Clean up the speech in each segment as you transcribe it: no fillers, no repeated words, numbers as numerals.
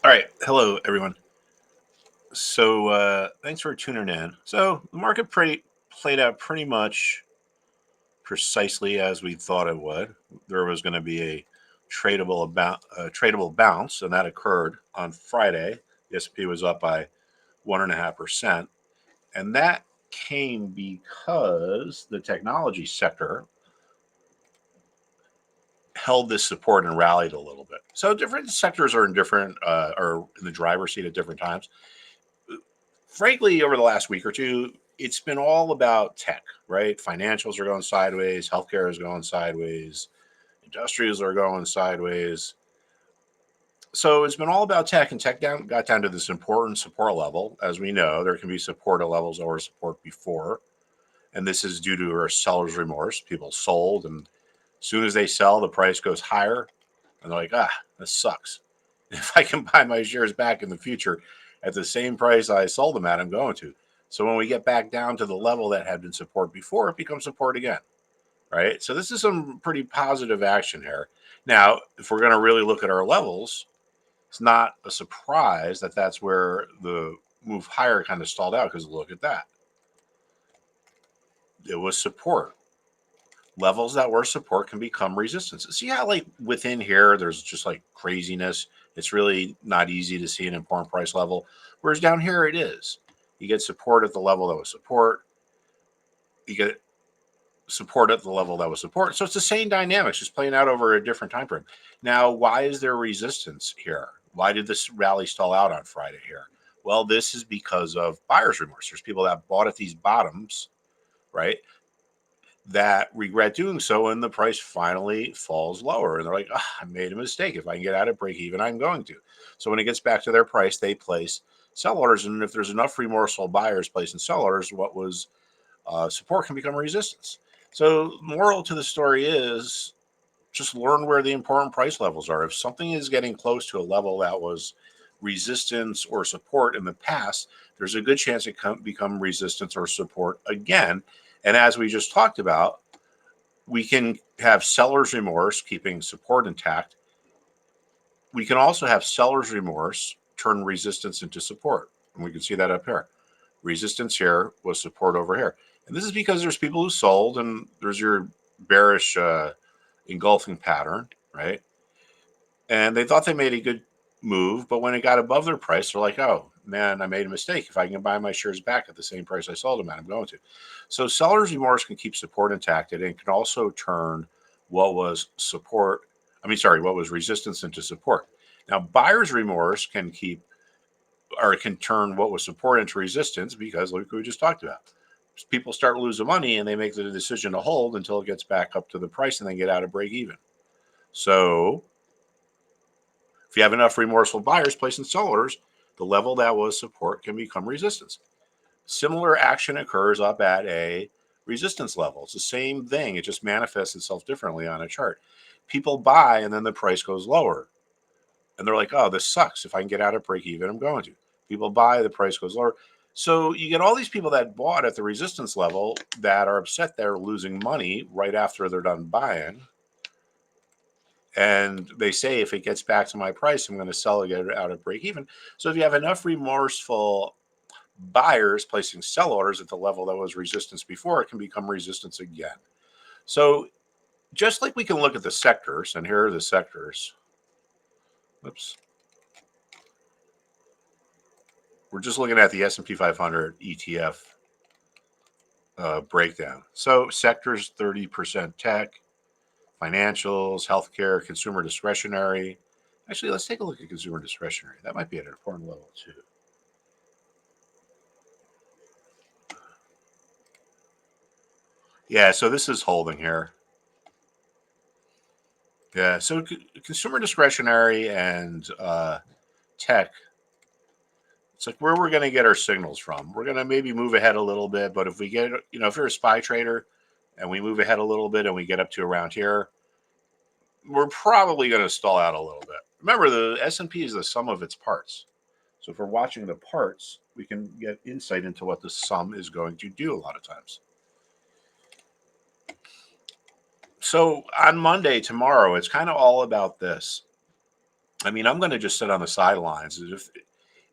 All right. Hello, everyone. Thanks for tuning in. So, the market played out pretty much precisely as we thought it would. There was going to be a tradable bounce, and that occurred on Friday. The S&P was up by 1.5%, and that came because the technology sector held this support and rallied a little bit. So, different sectors are are in the driver's seat at different times. Frankly, over the last week or two, it's been all about tech, right? Financials are going sideways, healthcare is going sideways, industrials are going sideways. So it's been all about tech, and got down to this important support level. As we know, there can be support at levels over support before, and this is due to our seller's remorse. People sold, and as soon as they sell, the price goes higher, and they're like, this sucks. If I can buy my shares back in the future at the same price I sold them at, I'm going to. So when we get back down to the level that had been support before, it becomes support again, right? So this is some pretty positive action here. Now, if we're going to really look at our levels, it's not a surprise that that's where the move higher kind of stalled out, because look at that. It was support. Levels that were support can become resistance. See how, like, within here, there's just like craziness. It's really not easy to see an important price level. Whereas down here, it is. You get support at the level that was support. You get support at the level that was support. So it's the same dynamics, just playing out over a different time frame. Now, why is there resistance here? Why did this rally stall out on Friday here? Well, this is because of buyer's remorse. There's people that bought at these bottoms, right, that regret doing so, and the price finally falls lower, and they're like, I made a mistake. If I can get out of break even, I'm going to. So when it gets back to their price, they place sell orders, and if there's enough remorseful buyers placing sell orders, what was support can become resistance. So moral to the story is, just learn where the important price levels are. If something is getting close to a level that was resistance or support in the past, there's a good chance it can become resistance or support again. And as we just talked about, we can have seller's remorse keeping support intact. We can also have seller's remorse turn resistance into support. And we can see that up here. Resistance here was support over here. And this is because there's people who sold, and there's your bearish engulfing pattern, right? And they thought they made a good move, but when it got above their price, they're like, oh man, I made a mistake. If I can buy my shares back at the same price I sold them at, I'm going to. So seller's remorse can keep support intact, and it can also turn what was what was resistance into support. Now, buyer's remorse can turn what was support into resistance, because like we just talked about, people start losing money and they make the decision to hold until it gets back up to the price and then get out of break even. So if you have enough remorseful buyers placing sell orders, the level that was support can become resistance. Similar action occurs up at a resistance level. It's the same thing. It just manifests itself differently on a chart. People buy and then the price goes lower. And they're like, oh, this sucks. If I can get out of break even, I'm going to. People buy, the price goes lower. So you get all these people that bought at the resistance level that are upset they're losing money right after they're done buying. And they say, if it gets back to my price, I'm going to sell it, get it out of break even. So if you have enough remorseful buyers placing sell orders at the level that was resistance before, it can become resistance again. So just like we can look at the sectors, and here are the sectors. Oops. We're just looking at the S&P 500 ETF breakdown. So sectors, 30% tech, financials, healthcare, consumer discretionary. Actually, let's take a look at consumer discretionary. That might be at an important level too. Yeah, so this is holding here. Yeah, so consumer discretionary and tech, it's like where we're going to get our signals from. We're going to maybe move ahead a little bit, but if we get, if you're a SPY trader and we move ahead a little bit and we get up to around here, we're probably going to stall out a little bit. Remember, the S&P is the sum of its parts. So if we're watching the parts, we can get insight into what the sum is going to do a lot of times. So on Monday, tomorrow, it's kind of all about this. I mean, I'm going to just sit on the sidelines.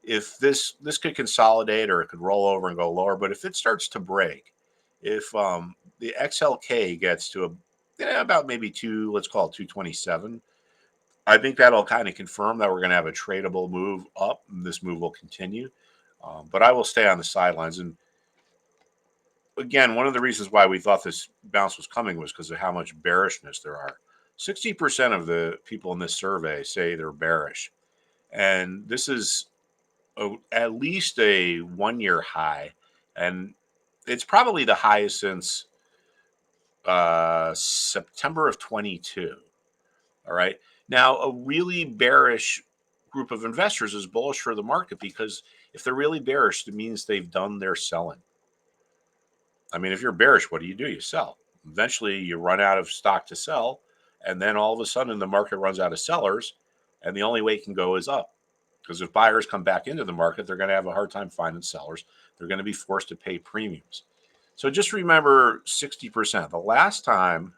If this could consolidate or it could roll over and go lower, but if it starts to break, if the XLK gets to about maybe let's call it 227, I think that'll kind of confirm that we're going to have a tradable move up. And this move will continue, but I will stay on the sidelines. And again, one of the reasons why we thought this bounce was coming was because of how much bearishness there are. 60% of the people in this survey say they're bearish, and this is at least a 1 year high, and it's probably the highest since September of 22. All right. Now, a really bearish group of investors is bullish for the market because if they're really bearish, it means they've done their selling. I mean, if you're bearish, what do? You sell. Eventually, you run out of stock to sell, and then all of a sudden, the market runs out of sellers, and the only way it can go is up. Because if buyers come back into the market, they're going to have a hard time finding sellers. They're going to be forced to pay premiums. So just remember 60%. The last time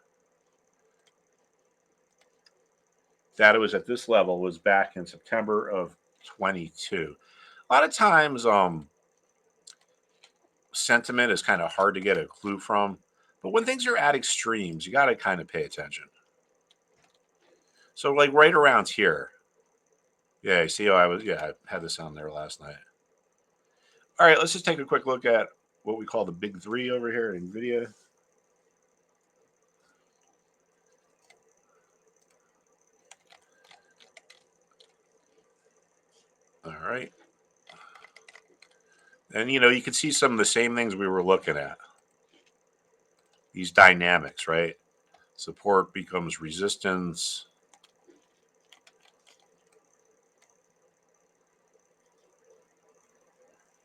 that it was at this level was back in September of 22. A lot of times, sentiment is kind of hard to get a clue from. But when things are at extremes, you got to kind of pay attention. So, like right around here. Yeah, you see how I had this on there last night. All right, let's just take a quick look at what we call the big three over here at NVIDIA. All right. And, you can see some of the same things we were looking at. These dynamics, right? Support becomes resistance.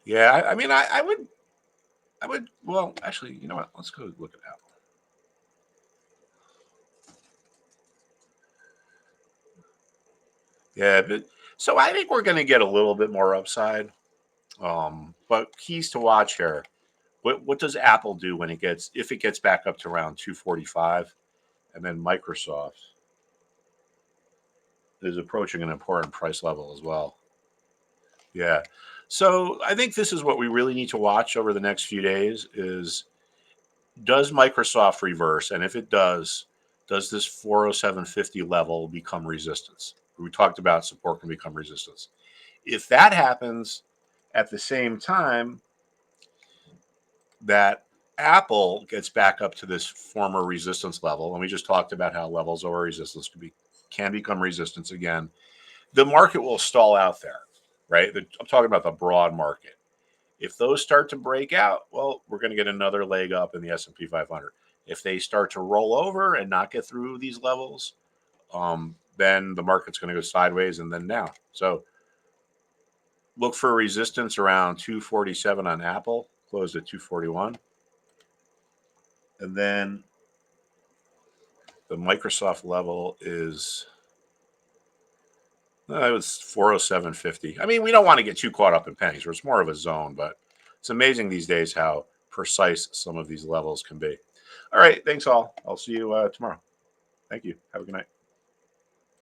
Yeah, I mean, I would, well, actually, you know what? Let's go look at Apple. Yeah, but so I think we're going to get a little bit more upside. But keys to watch here. What does Apple do when if it gets back up to around 245, and then Microsoft is approaching an important price level as well. Yeah. So I think this is what we really need to watch over the next few days is does Microsoft reverse? And if it does this 407.50 level become resistance? We talked about support can become resistance. If that happens at the same time that Apple gets back up to this former resistance level, and we just talked about how levels over resistance can become resistance again, the market will stall out there, right? I'm talking about the broad market. If those start to break out, well, we're going to get another leg up in the S&P 500. If they start to roll over and not get through these levels, then the market's going to go sideways and then down. So look for resistance around 247 on Apple, closed at 241. And then the Microsoft level is it was 407.50. I mean, we don't want to get too caught up in pennies, where it's more of a zone, but it's amazing these days how precise some of these levels can be. All right, thanks all. I'll see you tomorrow. Thank you. Have a good night.